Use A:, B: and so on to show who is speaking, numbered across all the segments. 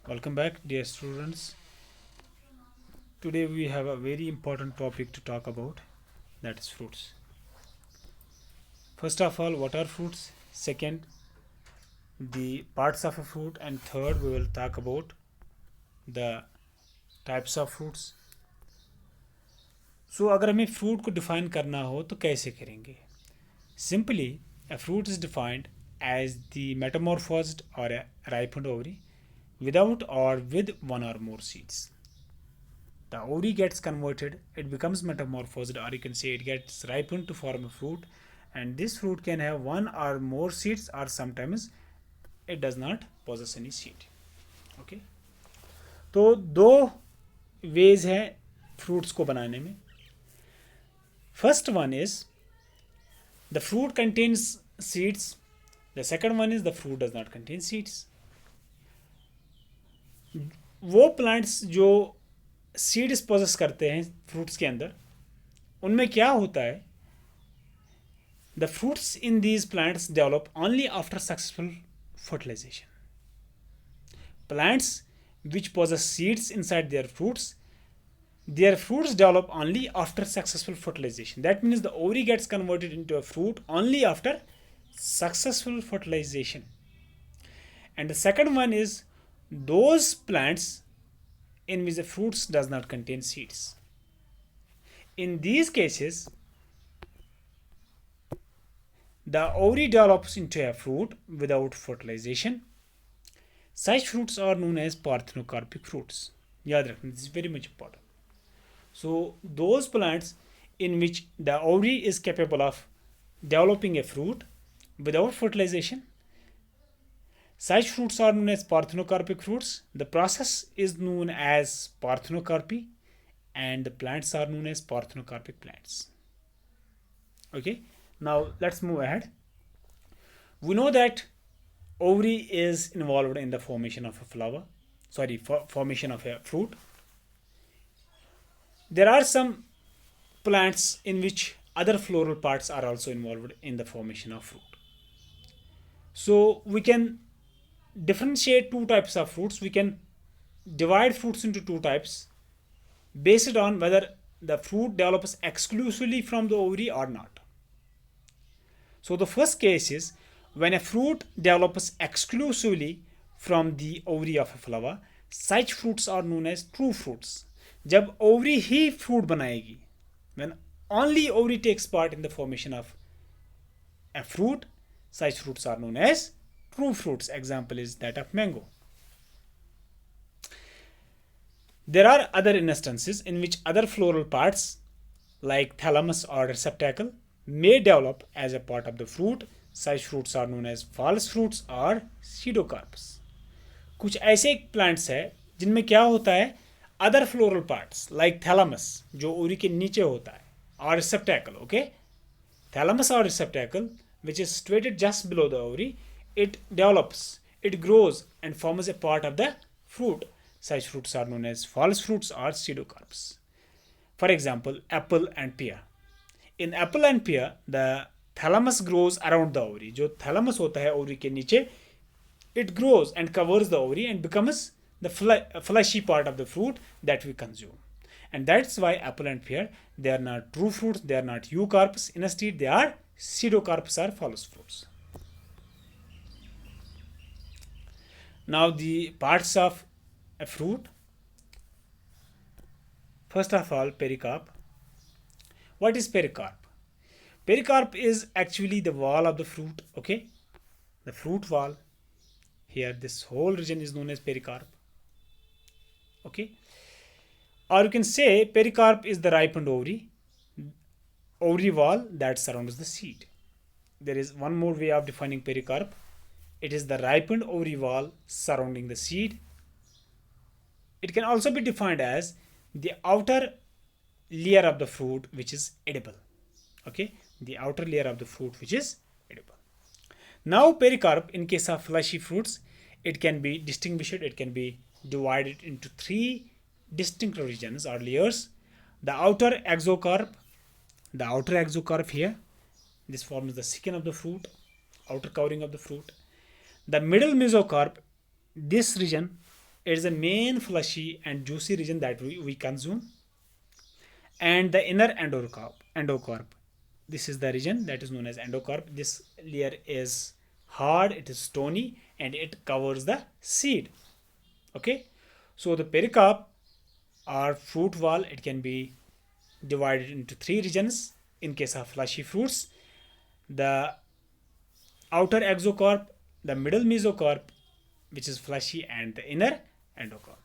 A: Welcome back, dear students. Today we have a very important topic to talk about, that is fruits. First of all, what are fruits? Second, the parts of a fruit, and third, we will talk about the types of fruits. So अगर हमें fruit को define करना हो तो कैसे करेंगे? Simply, a fruit is defined as the metamorphosed or a ripened ovary without or with one or more seeds. The ovary gets converted, it becomes metamorphosed, or you can say it gets ripened to form a fruit, and this fruit can have one or more seeds, or sometimes it does not possess any seed. Okay, तो दो veg हैं fruits को बनाने में. First one is the fruit contains seeds. The second one is the fruit does not contain seeds. वो plants जो seeds possess करते हैं फ्रूट्स के अंदर, उनमें क्या होता है? The fruits in these plants develop only after successful fertilization. Plants which possess seeds inside their fruits develop only after successful fertilization. That means the ovary gets converted into a fruit only after successful fertilization. And the second one is those plants in which the fruits does not contain seeds. In these cases, the ovary develops into a fruit without fertilization. Such fruits are known as parthenocarpic fruits. याद रखना, this is very much important. So those plants in which the ovary is capable of developing a fruit without fertilization, such fruits are known as parthenocarpic fruits. The process is known as parthenocarpy, and the plants are known as parthenocarpic plants. Okay, now let's move ahead. We know that ovary is involved in the formation of a flower, formation of a fruit. There are some plants in which other floral parts are also involved in the formation of fruit. So we can differentiate two types of fruits. We can divide fruits into two types based on whether the fruit develops exclusively from the ovary or not. So the first case is when a fruit develops exclusively from the ovary of a flower. Such fruits are known as true fruits. जब ovary ही fruit बनाएगी, when only ovary takes part in the formation of a fruit, such fruits are known as true fruits. Example is that of mango. There are other instances in which other floral parts like thalamus or receptacle may develop as a part of the fruit. Such fruits are known as false fruits or pseudocarps. कुछ ऐसे plants है जिनमें क्या होता है, other floral parts like thalamus जो ovary के नीचे होता है, और रिसेप्टैकल. ओके, थैलामस और रिसेप्टैकल which is situated just below the ovary, it develops, it grows and forms a part of the fruit. Such fruits are known as false fruits or pseudocarps. For example, apple and pear. In apple and pear, the thalamus grows around the ovary. जो thalamus होता है ovary के नीचे, it grows and covers the ovary and becomes the fleshy part of the fruit that we consume. And that's why apple and pear, they are not true fruits, they are not eucarps. Instead, they are pseudocarps or false fruits. Now the parts of a fruit. First of all, pericarp. What is pericarp? Pericarp is actually the wall of the fruit. Okay, the fruit wall. Here this whole region is known as pericarp. Okay, or you can say pericarp is the ripened ovary wall that surrounds the seed. There is one more way of defining pericarp. It is the ripened ovary wall surrounding the seed. It can also be defined as the outer layer of the fruit which is edible. Okay, the outer layer of the fruit which is edible. Now pericarp, in case of fleshy fruits, it can be distinguished, it can be divided into three distinct regions or layers. The outer exocarp here, this forms the skin of the fruit, outer covering of the fruit. The middle mesocarp, this region It is the main fleshy and juicy region that we consume. And the inner endocarp. This is the region that is known as endocarp. This layer is hard, it is stony, and it covers the seed. Okay, so the pericarp or fruit wall, it can be divided into three regions in case of fleshy fruits: the outer exocarp, the middle mesocarp, which is fleshy, and the inner endocarp.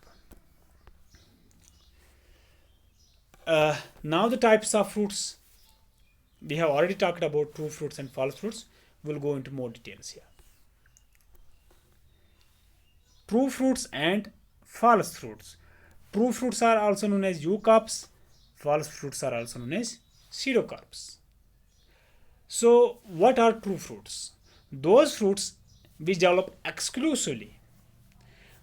A: Now the types of fruits. We have already talked about true fruits and false fruits. We'll go into more details here. True fruits and false fruits. True fruits are also known as eucarps. False fruits are also known as pseudocarps. So, what are true fruits? Those fruits which develop exclusively.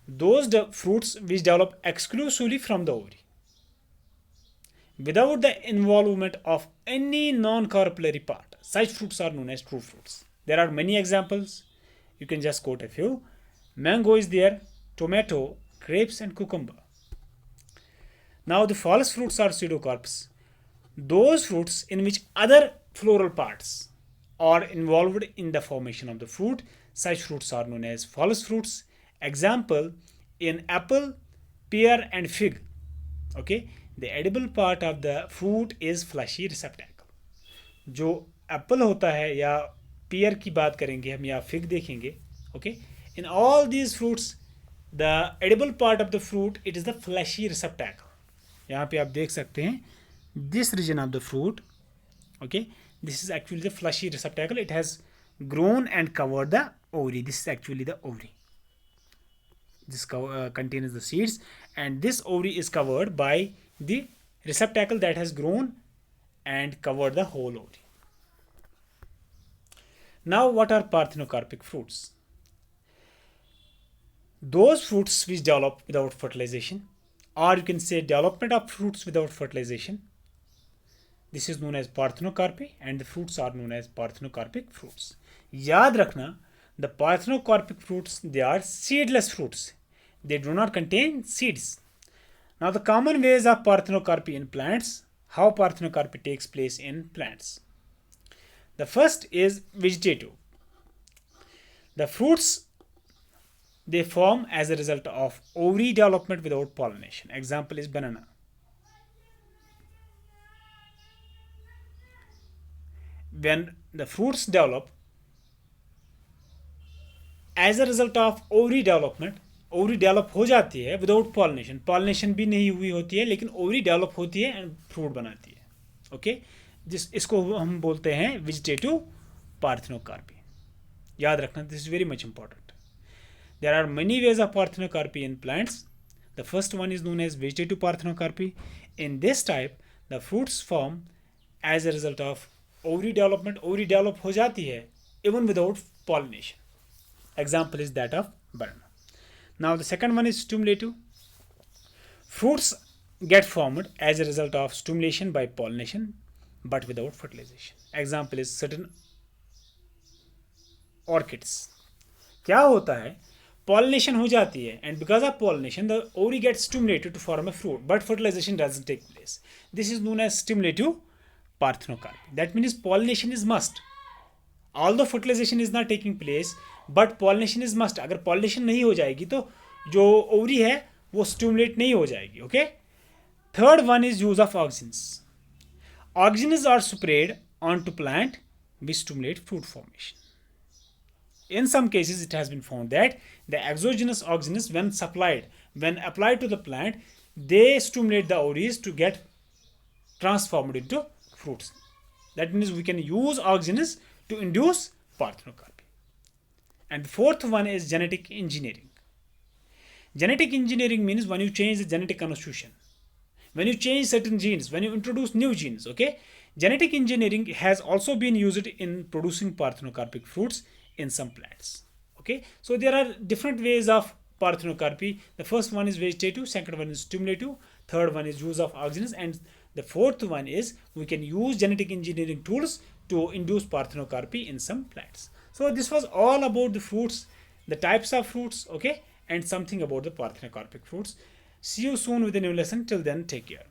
A: Fruits which develop exclusively from the ovary, without the involvement of any non-carpillary part. Such fruits are known as true fruits. There are many examples. You can just quote a few. Mango is there, tomato, grapes, and cucumber. Now the false fruits are pseudocarps. Those fruits in which other floral parts are involved in the formation of the fruit. Such fruits are known as false fruits. Example, in apple, pear, and fig. Okay, the edible part of the fruit is fleshy receptacle. जो Apple होता है या pear की बात करेंगे हम या fig देखेंगे. Okay, in all these fruits, the edible part of the fruit, it is the fleshy receptacle. यहाँ पे आप देख सकते हैं this region of the fruit. Okay, this is actually the fleshy receptacle. It has grown and covered the ovary. This is actually the ovary. This contains the seeds, and this ovary is covered by the receptacle that has grown and covered the whole ovary. Now, what are parthenocarpic fruits? Those fruits which develop without fertilization, or you can say development of fruits without fertilization. This is known as parthenocarpy, and the fruits are known as parthenocarpic fruits. याद रखना, the parthenocarpic fruits, they are seedless fruits. They do not contain seeds. Now the common ways of parthenocarpy in plants, how parthenocarpy takes place in plants. The first is vegetative. The fruits, they form as a result of ovary development without pollination. Example is banana. When the fruits develop as a result of ovary development, ovary develop हो जाती है without pollination. Pollination भी नहीं हुई होती है, लेकिन ovary develop होती है एंड फ्रूट बनाती है. ओके, इसको हम बोलते हैं वेजिटेटिव पार्थेनोकार्पी. याद रखना, this is very much important. There are many ways of parthenocarpy in plants. The first one is known as vegetative parthenocarpy. In this type the fruits form as a result of ovary development. Ovary develop हो जाती है even without pollination. Example is that of banana. Now the second one is stimulative. Fruits get formed as a result of stimulation by pollination but without fertilization. Example is certain orchids. क्या होता है, pollination हो जाती है and because of pollination the ovary gets stimulated to form a fruit but fertilization doesn't take place. This is known as stimulative parthenocarpy. That means pollination is must. Although fertilization is not taking place, but pollination is must. अगर pollination नहीं हो जाएगी तो जो ovary है वो stimulate नहीं हो जाएगी. Okay, third one is use of auxins. Auxins are spread on to plant which stimulate fruit formation. In some cases it has been found that the exogenous auxins when applied to the plant, they stimulate the ovaries to get transformed into fruits. That means we can use auxins to induce parthenocarpy. And the fourth one is genetic engineering. Genetic engineering means when you change the genetic constitution, when you change certain genes, when you introduce new genes. Okay, genetic engineering has also been used in producing parthenocarpic fruits in some plants. Okay, so there are different ways of parthenocarpy. The first one is vegetative, second one is stimulative, third one is use of auxins, and the fourth one is we can use genetic engineering tools to induce parthenocarpy in some plants. So this was all about the fruits, the types of fruits. Okay, and something about the parthenocarpic fruits. See you soon with a new lesson. Till then, take care.